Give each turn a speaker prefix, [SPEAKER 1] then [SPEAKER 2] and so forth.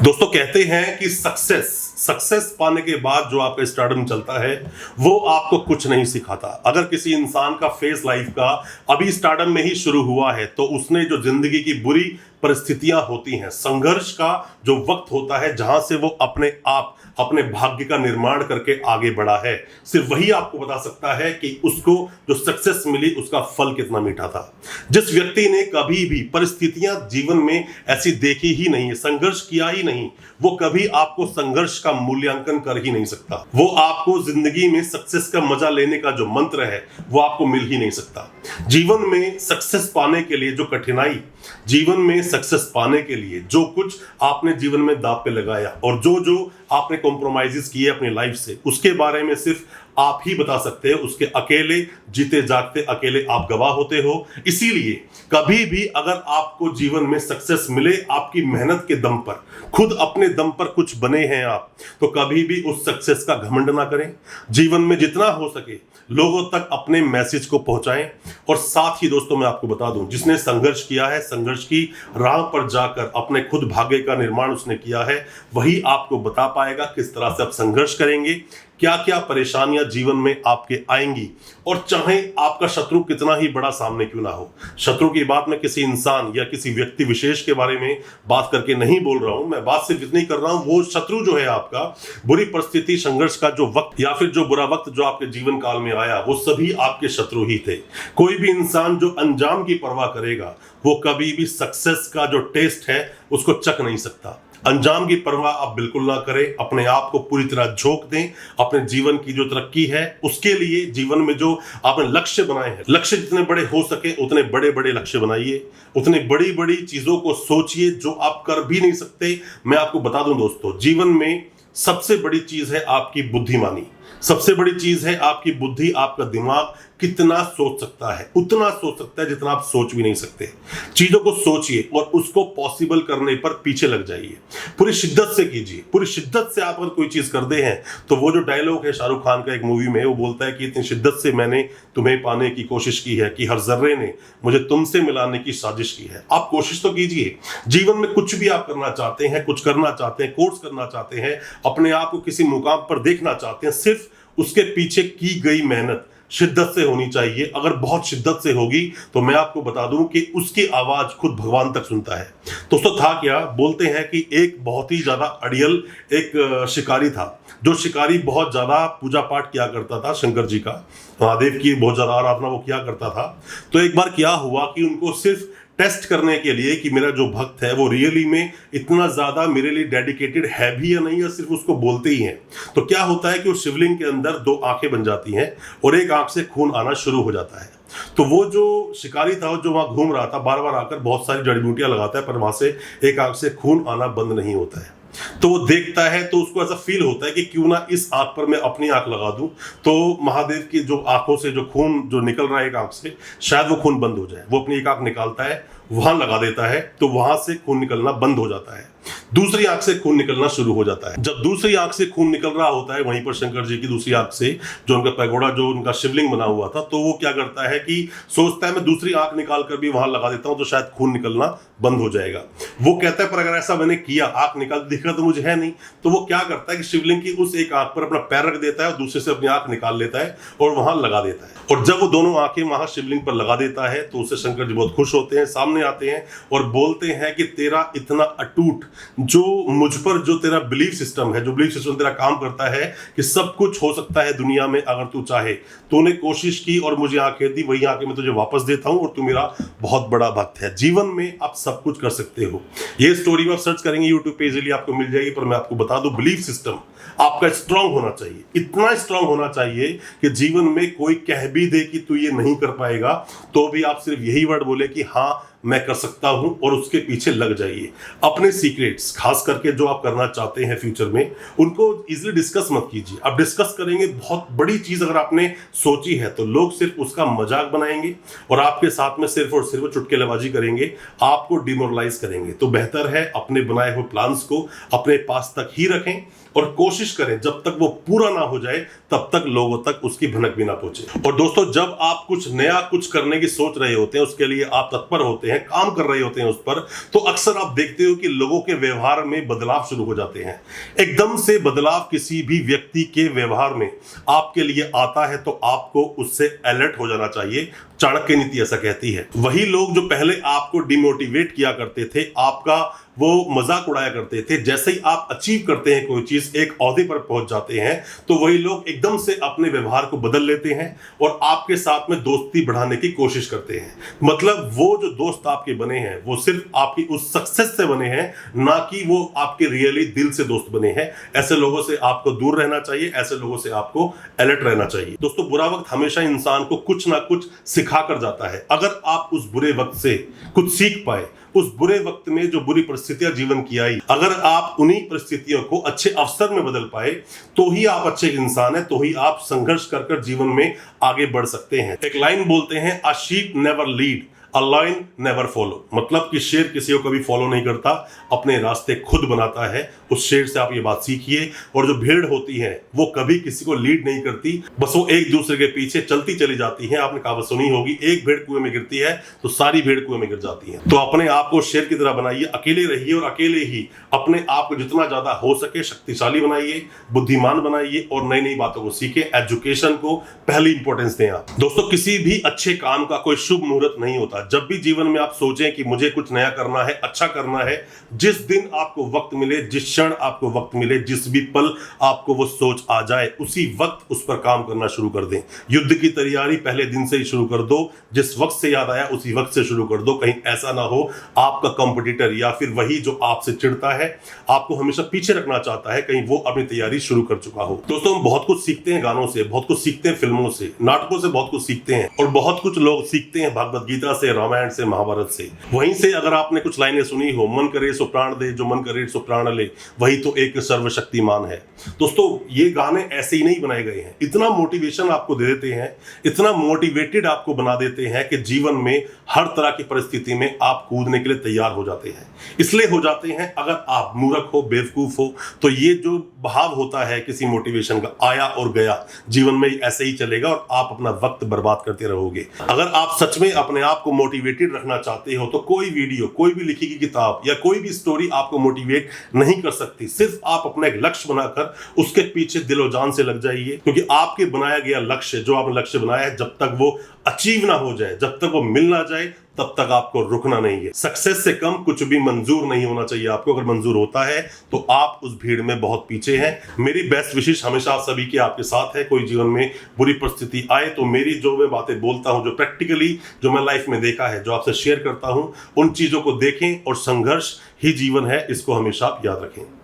[SPEAKER 1] दोस्तों कहते हैं कि सक्सेस पाने के बाद जो आपका स्टारडम चलता है वो आपको कुछ नहीं सिखाता। अगर किसी इंसान का फेस लाइफ का अभी स्टारडम में ही शुरू हुआ है तो उसने जो जिंदगी की बुरी परिस्थितियां होती हैं, संघर्ष का जो वक्त होता है जहां से वो अपने आप अपने भाग्य का निर्माण करके आगे बढ़ा है, सिर्फ वही आपको बता सकता है कि उसको जो सक्सेस मिली उसका फल कितना मीठा था। जिस व्यक्ति ने कभी भी परिस्थितियां जीवन में ऐसी देखी ही नहीं है, संघर्ष किया ही नहीं, वो कभी आपको संघर्ष का मूल्यांकन कर ही नहीं सकता। वो आपको जिंदगी में सक्सेस का मजा लेने का जो मंत्र है वो आपको मिल ही नहीं सकता। जीवन में सक्सेस पाने के लिए जो कठिनाई, जीवन में सक्सेस पाने के लिए जो कुछ आपने जीवन में दांव पे लगाया और जो जो आपने कॉम्प्रोमाइजेस किए अपनी लाइफ से, उसके बारे में सिर्फ आप ही बता सकते हैं। उसके अकेले जीते जागते अकेले आप गवाह होते हो। इसीलिए कभी भी अगर आपको जीवन में सक्सेस मिले आपकी मेहनत के दम पर, खुद अपने दम पर कुछ बने हैं आप, तो कभी भी उस सक्सेस का घमंड ना करें। जीवन में जितना हो सके लोगों तक अपने मैसेज को पहुंचाएं। और साथ ही दोस्तों मैं आपको बता दूं, जिसने संघर्ष किया है, संघर्ष की राह पर जाकर अपने खुद भाग्य का निर्माण उसने किया है, वही आपको बता पाएगा किस तरह से आप संघर्ष करेंगे, क्या क्या परेशानियां जीवन में आपके आएंगी। और चाहे आपका शत्रु कितना ही बड़ा सामने क्यों ना हो, शत्रु की बात मैं किसी इंसान या किसी व्यक्ति विशेष के बारे में बात करके नहीं बोल रहा हूं, मैं बात सिर्फ इतनी कर रहा हूं, वो शत्रु जो है आपका, बुरी परिस्थिति, संघर्ष का जो वक्त या फिर जो बुरा वक्त जो आपके जीवन काल में आया, वो सभी आपके शत्रु ही थे। कोई भी इंसान जो अंजाम की परवाह करेगा वो कभी भी सक्सेस का जो टेस्ट है उसको चख नहीं सकता। अंजाम की परवाह आप बिल्कुल ना करें, अपने आप को पूरी तरह झोंक दें। अपने जीवन की जो तरक्की है उसके लिए जीवन में जो आपने लक्ष्य बनाए हैं, लक्ष्य जितने बड़े हो सके उतने बड़े बड़े लक्ष्य बनाइए, उतनी बड़ी बड़ी चीजों को सोचिए जो आप कर भी नहीं सकते। मैं आपको बता दूं दोस्तों, जीवन में सबसे बड़ी चीज है आपकी बुद्धिमानी, सबसे बड़ी चीज है आपकी बुद्धि। आपका दिमाग कितना सोच सकता है, उतना सोच सकता है जितना आप सोच भी नहीं सकते। चीजों को सोचिए और उसको पॉसिबल करने पर पीछे लग जाइए, पूरी शिद्दत से कीजिए। पूरी शिद्दत से आप अगर कोई चीज कर दे हैं तो वो जो डायलॉग है शाहरुख खान का एक मूवी में, वो बोलता है कि इतनी शिद्दत से मैंने तुम्हें पाने की कोशिश की है कि हर जर्रे ने मुझे तुमसे मिलाने की साजिश की है। आप कोशिश तो कीजिए। जीवन में कुछ भी आप करना चाहते हैं, कुछ करना चाहते हैं, कोर्स करना चाहते हैं, अपने आप को किसी मुकाम पर देखना चाहते हैं, सिर्फ उसके पीछे की गई मेहनत शिद्दत से होनी चाहिए। अगर बहुत शिद्दत से होगी तो मैं आपको बता दूं कि उसकी आवाज खुद भगवान तक सुनता है। दोस्तों था क्या, बोलते हैं कि एक बहुत ही ज्यादा अड़ियल एक शिकारी था। जो शिकारी बहुत ज्यादा पूजा पाठ किया करता था, शंकर जी का, महादेव की बहुत ज्यादा आराधना वो किया करता था। तो एक बार क्या हुआ कि उनको सिर्फ टेस्ट करने के लिए कि मेरा जो भक्त है वो रियली में इतना ज्यादा मेरे लिए डेडिकेटेड है भी या नहीं, या सिर्फ उसको बोलते ही हैं। तो क्या होता है कि उस शिवलिंग के अंदर दो आंखें बन जाती हैं और एक आंख से खून आना शुरू हो जाता है। तो वो जो शिकारी था जो वहां घूम रहा था, बार बार आकर बहुत सारी जड़ी बूटियां लगाता है, पर वहां से एक आंख से खून आना बंद नहीं होता है। तो वो देखता है तो उसको ऐसा फील होता है कि क्यों ना इस आंख पर मैं अपनी आंख लगा दूं, तो महादेव की जो आंखों से जो खून जो निकल रहा है एक आंख से, शायद वो खून बंद हो जाए। वो अपनी एक आंख निकालता है, वहां लगा देता है, तो वहां से खून निकलना बंद हो जाता है। दूसरी आंख से खून निकलना शुरू हो जाता है। जब दूसरी आंख से खून निकल रहा होता है, वहीं पर शंकर जी की दूसरी आंख से जो उनका पैगोड़ा, जो उनका शिवलिंग बना हुआ था, तो वो क्या करता है कि सोचता है मैं दूसरी आंख निकाल कर भी वहां लगा देता हूं तो शायद खून निकलना बंद हो जाएगा। वो कहता है पर अगर ऐसा मैंने किया, आंख निकाल दिख रहा तो मुझे है नहीं, तो वो क्या करता है कि शिवलिंग की उस एक आंख पर अपना पैर रख देता है और दूसरे से अपनी आंख निकाल लेता है और वहां लगा देता है। और जब वो दोनों आंखें वहां शिवलिंग पर लगा देता है तो उससे शंकर जी बहुत खुश होते हैं, सामने आते हैं और बोलते हैं कि तेरा इतना अटूट, जो मुझ पर जो तेरा बिलीफ सिस्टम है, जो बिलीफ सिस्टम तेरा काम करता है कि सब कुछ हो सकता है दुनिया में अगर तू चाहे, तूने कोशिश की और मुझे आंखें दी, वही आंखें मैं तुझे वापस देता हूं और तू मेरा बहुत बड़ा भक्त है। जीवन में आप सब कुछ कर सकते हो। ये स्टोरी आप सर्च करेंगे यूट्यूब पे इजीली आपको मिल जाएगी। पर मैं आपको बता दूं, बिलीफ सिस्टम आपका स्ट्रांग होना चाहिए, इतना स्ट्रांग होना चाहिए कि जीवन में कोई कह भी दे कि तू ये नहीं कर पाएगा तो भी आप सिर्फ यही वर्ड बोले कि हाँ मैं कर सकता हूं, और उसके पीछे लग जाइए। अपने सीक्रेट्स खास करके जो आप करना चाहते हैं फ्यूचर में, उनको इजीली डिस्कस मत कीजिए। आप डिस्कस करेंगे बहुत बड़ी चीज अगर आपने सोची है तो लोग सिर्फ उसका मजाक बनाएंगे और आपके साथ में सिर्फ और सिर्फ चुटकुलेबाजी करेंगे, आपको डिमोरलाइज करेंगे। तो बेहतर है अपने बनाए हुए प्लान्स को अपने पास तक ही रखें और कोशिश करें जब तक वो पूरा ना हो जाए तब तक लोगों तक उसकी भनक भी ना पहुंचे। और दोस्तों, जब आप कुछ नया कुछ करने की सोच रहे होते हैं, उसके लिए आप तत्पर होते होते हैं, काम कर रहे होते हैं उस पर, तो अक्सर आप देखते हो कि लोगों के व्यवहार में बदलाव शुरू हो जाते हैं। एकदम से बदलाव किसी भी व्यक्ति के व्यवहार में आपके लिए आता है तो आपको उससे अलर्ट हो जाना चाहिए। चाणक्य नीति ऐसा कहती है। वही लोग जो पहले आपको डिमोटिवेट किया करते थे, आपका वो मजाक उड़ाया करते थे, जैसे ही आप अचीव करते हैं कोई चीज, एक ओहदे पर पहुंच जाते हैं, तो वही लोग एकदम से अपने व्यवहार को बदल लेते हैं और आपके साथ में दोस्ती बढ़ाने की कोशिश करते हैं। मतलब वो जो दोस्त आपके बने हैं वो सिर्फ आपकी उस सक्सेस से बने हैं, ना कि वो आपके रियली दिल से दोस्त बने हैं। ऐसे लोगों से आपको दूर रहना चाहिए, ऐसे लोगों से आपको अलर्ट रहना चाहिए। दोस्तों, बुरा वक्त हमेशा इंसान को कुछ ना कुछ सिखा कर जाता है। अगर आप उस बुरे वक्त से कुछ सीख पाए, उस बुरे वक्त में जो बुरी परिस्थितियां जीवन की आई, अगर आप उन्हीं परिस्थितियों को अच्छे अवसर में बदल पाए, तो ही आप अच्छे इंसान हैं, तो ही आप संघर्ष कर कर जीवन में आगे बढ़ सकते हैं। एक लाइन बोलते हैं, a sheep never lead, a lion never follow. मतलब कि शेर किसी को कभी फॉलो नहीं करता, अपने रास्ते खुद बनाता है। उस शेर से आप ये बात सीखिए। और जो भेड़ होती है वो कभी किसी को लीड नहीं करती, बस वो एक दूसरे के पीछे चलती चली जाती है। आपने कहावत सुनी होगी, एक भेड़ कुएं में गिरती है तो सारी भेड़ कुएं में गिर जाती है। तो अपने आप को शेर की तरह बनाइए, अकेले रहिए और अकेले ही अपने आप को जितना ज्यादा हो सके शक्तिशाली बनाइए, बुद्धिमान बनाइए और नई नई बातों को सीखें। एजुकेशन को पहली इंपॉर्टेंस दें आप। दोस्तों, किसी भी अच्छे काम का कोई शुभ मुहूर्त नहीं होता। जब भी जीवन में आप सोचें कि मुझे कुछ नया करना है, अच्छा करना है, जिस दिन आपको वक्त मिले, जिस क्षण आपको वक्त मिले, जिस भी पल आपको वो सोच आ जाए, उसी वक्त उस पर काम करना शुरू कर दें। युद्ध की तैयारी पहले दिन से ही शुरू कर दो। जिस वक्त से याद आया उसी वक्त से शुरू कर दो। कहीं ऐसा ना हो आपका कंपटीटर या फिर वही जो आपसे चिढ़ता है, आपको हमेशा पीछे रखना चाहता है, कहीं वो अपनी तैयारी शुरू कर चुका हो। दोस्तों, हम बहुत कुछ सीखते हैं गानों से, बहुत कुछ सीखते हैं फिल्मों से, नाटकों से बहुत कुछ सीखते हैं, और बहुत कुछ लोग सीखते हैं भगवद गीता से, रामायण से, महाभारत से। वहीं से अगर आपने कुछ लाइनें सुनी हो, मन करे सो प्राण दे, जो मन करे सो प्राण ले, वही तो एक सर्वशक्तिमान है। दोस्तों, ये गाने ऐसे ही नहीं बनाए गए हैं। इतना मोटिवेशन आपको दे देते हैं, इतना मोटिवेटेड आपको बना देते हैं कि जीवन में हर तरह की परिस्थिति में आप कूदने के लिए तैयार हो जाते हैं। इसलिए हो जाते हैं, अगर आप मूर्ख हो, बेवकूफ हो, तो ये जो भाव होता है किसी मोटिवेशन का, आया और गया, जीवन में ऐसे ही चलेगा और आप अपना वक्त बर्बाद करते रहोगे। अगर आप सच में अपने आप को मोटिवेटेड रखना चाहते हो तो कोई वीडियो, कोई भी लिखी गई किताब या कोई भी स्टोरी आपको मोटिवेट नहीं कर सकती। सिर्फ आप अपना एक लक्ष्य बनाकर उसके पीछे दिलो जान से लग जाइए, क्योंकि आपके बनाया गया लक्ष्य, जो आपने लक्ष्य बनाया है, जब तक वो अचीव ना हो जाए, जब तक वो मिल ना जाए, तब तक आपको रुकना नहीं है। सक्सेस से कम कुछ भी मंजूर नहीं होना चाहिए आपको। अगर मंजूर होता है तो आप उस भीड़ में बहुत पीछे हैं। मेरी बेस्ट विशेष हमेशा आप सभी की आपके साथ है। कोई जीवन में बुरी परिस्थिति आए तो मेरी जो मैं बातें बोलता हूं, जो प्रैक्टिकली जो मैं लाइफ में देखा है, जो आपसे शेयर करता हूं, उन चीजों को देखें और संघर्ष ही जीवन है, इसको हमेशा आप याद रखें।